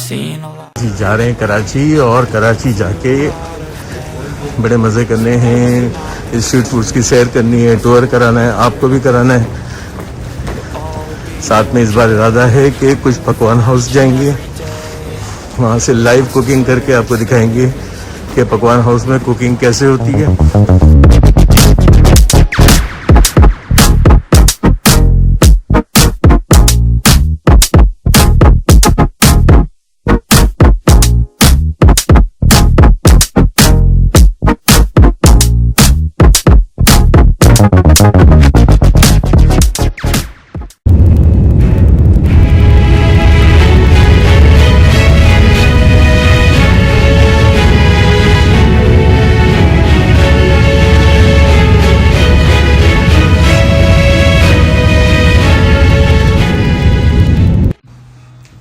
जा रहे हैं कराची, और कराची जाके बड़े मज़े करने हैं, स्ट्रीट फूड्स की सैर करनी है, टूर कराना है, आपको भी कराना है। साथ में इस बार इरादा है कि कुछ पकवान हाउस जाएंगे, वहाँ से लाइव कुकिंग करके आपको दिखाएंगे कि पकवान हाउस में कुकिंग कैसे होती है।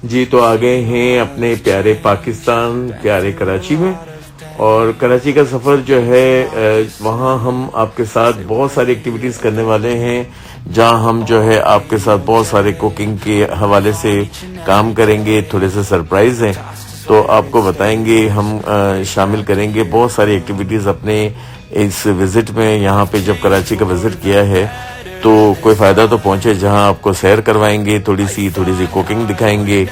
जी, तो आ गए हैं अपने प्यारे पाकिस्तान, प्यारे कराची में। और कराची का सफ़र जो है वहाँ हम आपके साथ बहुत सारी एक्टिविटीज़ करने वाले हैं, जहाँ हम जो है आपके साथ बहुत सारे कुकिंग के हवाले से काम करेंगे। थोड़े से सरप्राइज़ हैं तो आपको बताएंगे, हम शामिल करेंगे बहुत सारी एक्टिविटीज़ अपने इस विज़िट में। यहाँ पे जब कराची का विज़िट किया है तो कोई फ़ायदा तो पहुँचे, जहाँ आपको सैर करवाएंगे, थोड़ी सी कुकिंग दिखाएंगे,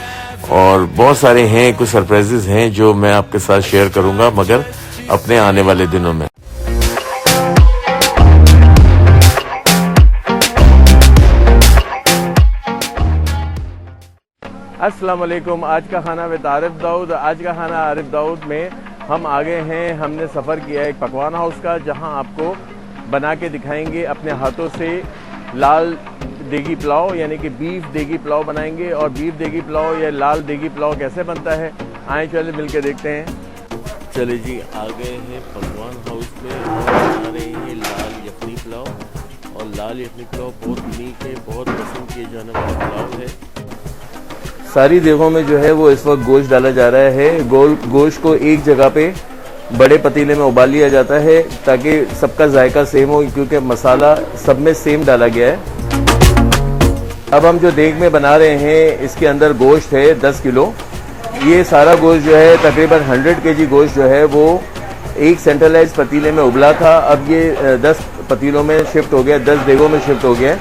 और बहुत सारे हैं, कुछ सरप्राइजेस हैं जो मैं आपके साथ शेयर करूंगा मगर अपने आने वाले दिनों में। अस्सलाम वालेकुम। आज का खाना विद आरिफ दाऊद। आज का खाना आरिफ दाऊद में हम आ गए हैं, हमने सफ़र किया है एक पकवान हाउस का, जहां आपको बना के दिखाएंगे अपने हाथों से लाल देगी पुलाव, यानी कि बीफ देगी पुलाव बनाएंगे। और बीफ देगी पुलाव या लाल देगी पुलाव कैसे बनता है, आए चले मिलके देखते हैं। चले जी, आ गए हैं पकवान हाउस में और बना रहे हैं लाल यखनी पुलाव। और लाल यखनी पुलाव बहुत यूनिक है, बहुत पसंद किए जाने वाला पुलाव है। सारी देगों में जो है वो इस वक्त गोश्त डाला जा रहा है। गोश्त को एक जगह पे बड़े पतीले में उबाल लिया जाता है ताकि सबका जायका सेम हो, क्योंकि मसाला सब में सेम डाला गया है। अब हम जो देग में बना रहे हैं इसके अंदर गोश्त है 10 किलो। ये सारा गोश्त जो है तकरीबन 100 केजी गोश्त जो है वो एक सेंट्रलाइज पतीले में उबला था। अब ये 10 पतीलों में शिफ्ट हो गया, 10 देगों में शिफ्ट हो गया।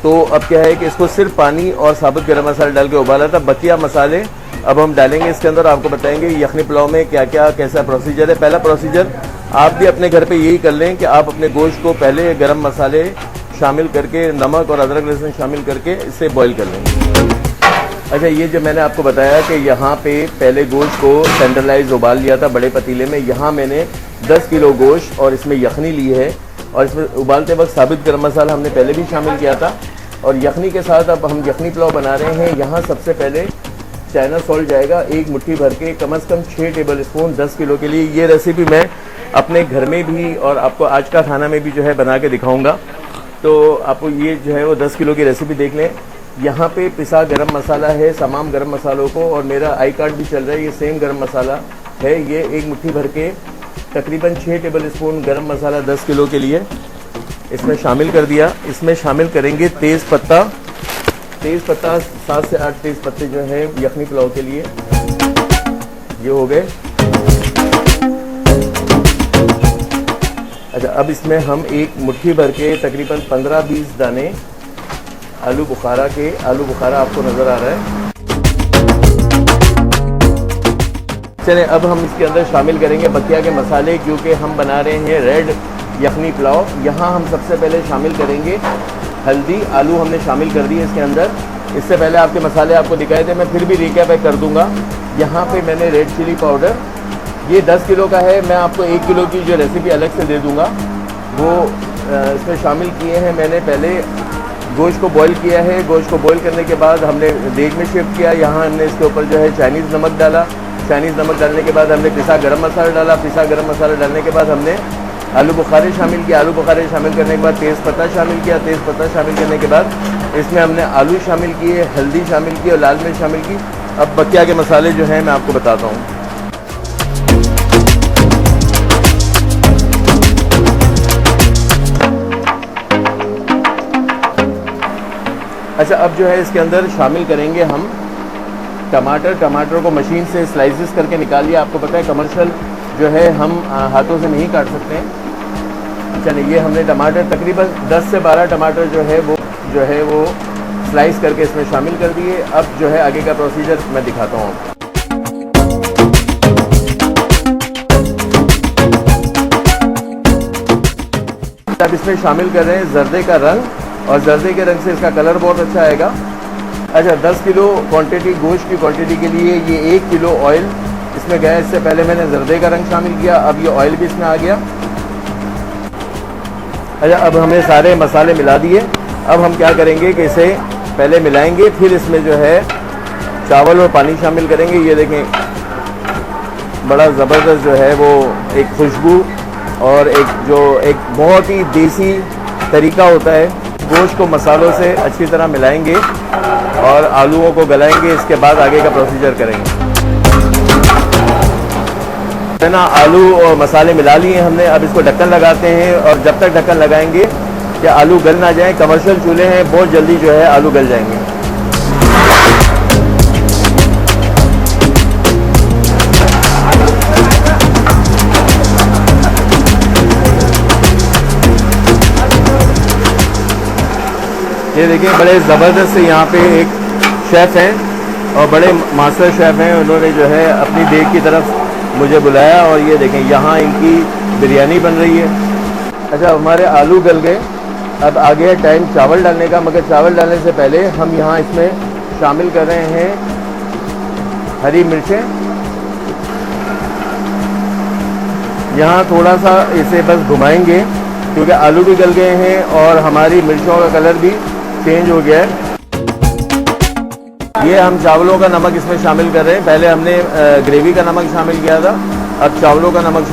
तो अब क्या है कि इसको सिर्फ पानी और साबुत गरम मसाला डाल के उबाला था। बकिया मसाले अब हम डालेंगे इसके अंदर, आपको बताएंगे यखनी पुलाव में क्या क्या कैसा प्रोसीजर है। पहला प्रोसीजर आप भी अपने घर पे यही कर लें कि आप अपने गोश्त को पहले गरम मसाले शामिल करके, नमक और अदरक लहसुन शामिल करके इसे बॉईल कर लेंगे। अच्छा, ये जो मैंने आपको बताया कि यहाँ पे पहले गोश्त को सेंट्रलाइज उबाल लिया था बड़े पतीले में। यहाँ मैंने 10 किलो गोश्त और इसमें यखनी ली है, और इसमें उबालते वक्त साबित गरम मसाला हमने पहले भी शामिल किया था। और यखनी के साथ अब हम यखनी पुलाव बना रहे हैं। यहाँ सबसे पहले चाइना सॉल्ट जाएगा एक मुट्ठी भर के, कम से कम 6 टेबल स्पून 10 किलो के लिए। ये रेसिपी मैं अपने घर में भी और आपको आज का खाना में भी जो है बना के दिखाऊंगा। तो आप ये जो है वो 10 किलो की रेसिपी देख लें। यहाँ पे पिसा गरम मसाला है तमाम गरम मसालों को, और मेरा आई कार्ड भी चल रहा है, ये सेम गरम मसाला है। ये एक मुट्ठी भर के तकरीबन 6 टेबल स्पून गरम मसाला 10 किलो के लिए इसमें शामिल कर दिया। इसमें शामिल करेंगे तेज़ पत्ता 7 से 8 तेज़ पत्ते जो है यखनी पुलाव के लिए। ये हो गए। अच्छा, अब इसमें हम एक मुट्ठी भर के तकरीबन 15-20 दाने आलू बुखारा आपको नज़र आ रहा है। चलें, अब हम इसके अंदर शामिल करेंगे बकिया के मसाले, क्योंकि हम बना रहे हैं रेड यखनी पुलाव। यहाँ हम सबसे पहले शामिल करेंगे हल्दी। आलू हमने शामिल कर दिए इसके अंदर। इससे पहले आपके मसाले आपको दिखाए थे, मैं फिर भी रिकैप कर दूंगा। यहाँ पे मैंने रेड चिली पाउडर, ये 10 किलो का है, मैं आपको 1 किलो की जो रेसिपी अलग से दे दूंगा, वो इसमें शामिल किए हैं। मैंने पहले गोश्त को बॉईल किया है। गोश्त को बॉईल करने के बाद हमने देग में शिफ्ट किया। यहाँ हमने इसके ऊपर जो है चाइनीज़ नमक डाला। चाइनीज़ नमक डालने के बाद हमने पिसा गरम मसाला डाला। पिसा गरम मसाला डालने के बाद हमने आलू बुखारे शामिल किया। आलू बुखारे शामिल करने के बाद तेज़पत्ता शामिल किया। तेज़पत्ता शामिल करने के बाद इसमें हमने आलू शामिल किए, हल्दी शामिल की और लाल मिर्च शामिल की। अब बकिया के मसाले जो हैं मैं आपको बताता हूँ। अच्छा, अब जो है इसके अंदर शामिल करेंगे हम टमाटर को मशीन से स्लाइसेस करके निकाल लिया। आपको पता है कमर्शियल जो है हम हाथों से नहीं काट सकते हैं। चलिए, ये हमने टमाटर तकरीबन 10 से 12 टमाटर जो है वो स्लाइस करके इसमें शामिल कर दिए। अब जो है आगे का प्रोसीजर मैं दिखाता हूँ। अब इसमें शामिल कर रहे हैं जर्दे का रंग, और जर्दे के रंग से इसका कलर बहुत अच्छा आएगा। अच्छा, 10 किलो क्वांटिटी गोश्त की क्वांटिटी के लिए ये 1 किलो ऑयल इसमें गया। इससे पहले मैंने जर्दे का रंग शामिल किया, अब ये ऑयल भी इसमें आ गया। अच्छा, अब हमने सारे मसाले मिला दिए। अब हम क्या करेंगे कि इसे पहले मिलाएंगे, फिर इसमें जो है चावल और पानी शामिल करेंगे। ये देखें, बड़ा ज़बरदस्त जो है वो एक खुशबू और एक बहुत ही देसी तरीका होता है। गोश्त को मसालों से अच्छी तरह मिलाएंगे और आलूओं को गलाएंगे। इसके बाद आगे का प्रोसीजर करेंगे। है ना, आलू और मसाले मिला लिए हमने। अब इसको ढक्कन लगाते हैं, और जब तक ढक्कन लगाएंगे कि आलू गल ना जाए। कमर्शियल चूल्हे हैं, बहुत जल्दी जो है आलू गल जाएंगे। ये देखिए, बड़े ज़बरदस्त से यहाँ पे एक शेफ़ हैं और बड़े मास्टर शेफ़ हैं। उन्होंने जो है अपनी देख की तरफ मुझे बुलाया, और ये देखें यहाँ इनकी बिरयानी बन रही है। अच्छा, हमारे आलू गल गए। अब आ गया टाइम चावल डालने का, मगर चावल डालने से पहले हम यहाँ इसमें शामिल कर रहे हैं हरी मिर्चें। यहाँ थोड़ा सा इसे बस घुमाएंगे, क्योंकि आलू भी गल गए हैं और हमारी मिर्चों का कलर भी चेंज हो गया है। ये हम चावलों का नमक इसमें शामिल कर रहे हैं। पहले हमने ग्रेवी का नमक शामिल किया था, अब चावलों का नमक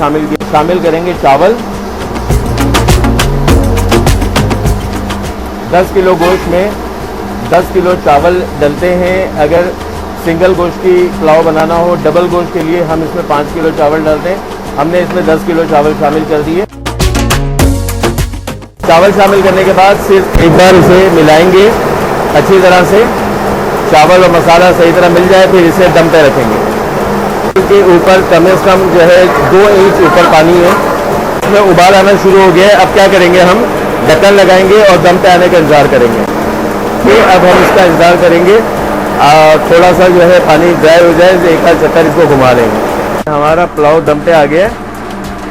शामिल करेंगे। चावल 10 किलो गोश्त में 10 किलो चावल डलते हैं। अगर सिंगल गोश्त की पुलाव बनाना हो, डबल गोश्त के लिए हम इसमें 5 किलो चावल डालते हैं। हमने इसमें 10 किलो चावल शामिल कर दिए। चावल शामिल करने के बाद सिर्फ एक बार इसे मिलाएंगे अच्छी तरह से। चावल और मसाला सही तरह मिल जाए, फिर इसे दम पे रखेंगे। इसके ऊपर कम से कम जो है 2 इंच ऊपर पानी है, इसमें उबाल आना शुरू हो गया है। अब क्या करेंगे, हम ढक्कन लगाएंगे और दम पे आने का इंतज़ार करेंगे। फिर अब हम इसका इंतज़ार करेंगे थोड़ा सा जो है पानी ड्राई हो जाए, एक आध चक्कर इसको घुमा लेंगे। हमारा पुलाव दम पे आ गया है,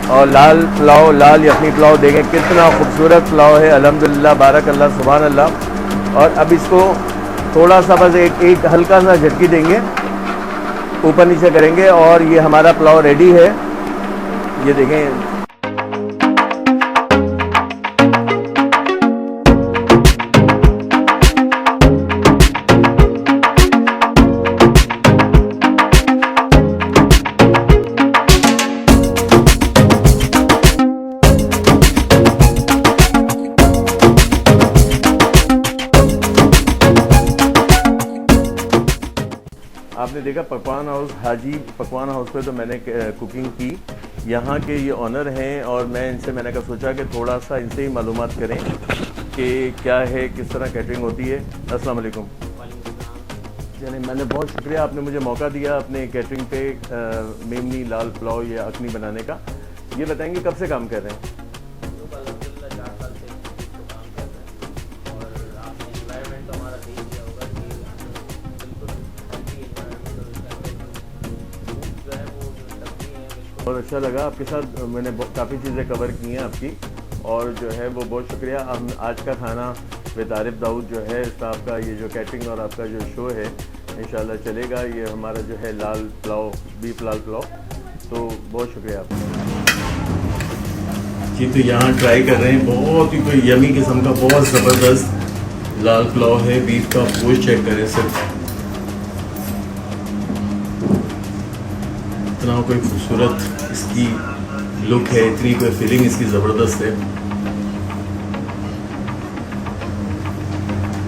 और लाल यखनी पुलाव देखें कितना खूबसूरत पुलाव है। अल्हम्दुलिल्लाह, बारक अल्लाह, सुभान अल्लाह। और अब इसको थोड़ा सा बस एक हल्का सा झटकी देंगे, ऊपर नीचे करेंगे, और ये हमारा पुलाव रेडी है। ये देखें, आपने देखा पकवान हाउस, हाजी पकवान हाउस पे तो मैंने कुकिंग की। यहाँ के ये ऑनर हैं, और मैंने कहा सोचा कि थोड़ा सा इनसे ही मालूमात करें कि क्या है, किस तरह कैटरिंग होती है। अस्सलाम वालेकुम। यानी मैंने बहुत शुक्रिया, आपने मुझे मौका दिया अपने कैटरिंग पे मेमनी लाल पुलाव या अखनी बनाने का। ये बताएंगे कब से काम कर रहे हैं? बहुत अच्छा लगा आपके साथ, मैंने काफ़ी चीज़ें कवर की हैं आपकी, और जो है वो बहुत शुक्रिया। हम आज का खाना विद आरिफ दाऊद जो है इसका आपका ये जो कैटरिंग और आपका जो शो है इंशाल्लाह चलेगा। ये हमारा जो है लाल पुलाव, बीफ लाल पुलाव, तो बहुत शुक्रिया आपका जी। तो यहाँ ट्राई कर रहे हैं, बहुत ही कोई यमी किस्म का बहुत ज़बरदस्त लाल पुलाव है। बीफ का गोश्त चेक करें, सिर्फ इतना कोई खूबसूरत इसकी लुक है, इतनी कोई फीलिंग इसकी ज़बरदस्त है।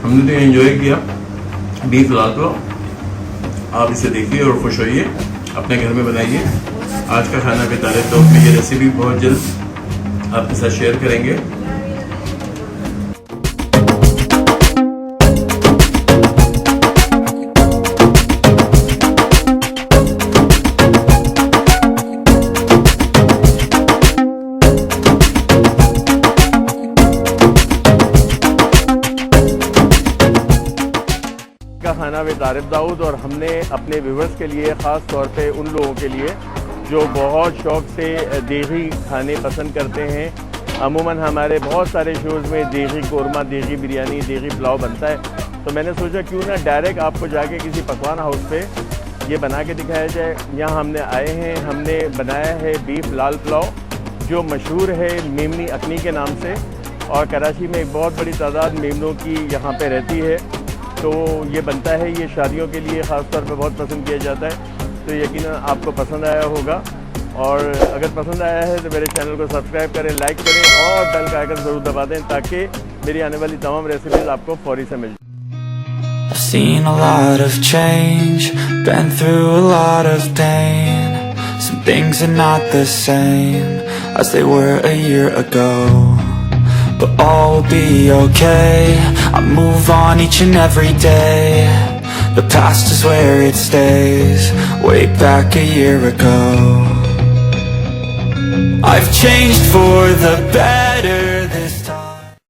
हमने तो एंजॉय किया बीफ लाल पुलाव। आप इसे देखिए और खुश होइए, अपने घर में बनाइए। आज का खाना विद आरिफ दाऊद में ये रेसिपी बहुत जल्द आपके साथ शेयर करेंगे। दाऊद और हमने अपने व्यूवर्स के लिए, ख़ास तौर पे उन लोगों के लिए जो बहुत शौक़ से देगी खाने पसंद करते हैं। अमूमन हमारे बहुत सारे शोज़ में देगी कोरमा, देगी बिरयानी, देगी पुलाव बनता है, तो मैंने सोचा क्यों ना डायरेक्ट आपको जाके किसी पकवान हाउस पे ये बना के दिखाया जाए। यहाँ हमने आए हैं, हमने बनाया है बीफ लाल पुलाव जो मशहूर है मेमनी अकनी के नाम से, और कराची में एक बहुत बड़ी तादाद मेमनों की यहाँ पे रहती है, तो ये बनता है। ये शादियों के लिए ख़ास तौर पे बहुत पसंद किया जाता है, तो यकीनन आपको पसंद आया होगा। और अगर पसंद आया है तो मेरे चैनल को सब्सक्राइब करें, लाइक करें और बेल का आइकन ज़रूर दबा दें ताकि मेरी आने वाली तमाम रेसिपीज़ आपको फौरी से मिल जाए। I've seen a lot of change, been through a lot of pain. Some things are not the same as they were a year ago, but all will be okay. I move on each and every day. The past is where it stays, way back a year ago. I've changed for the better,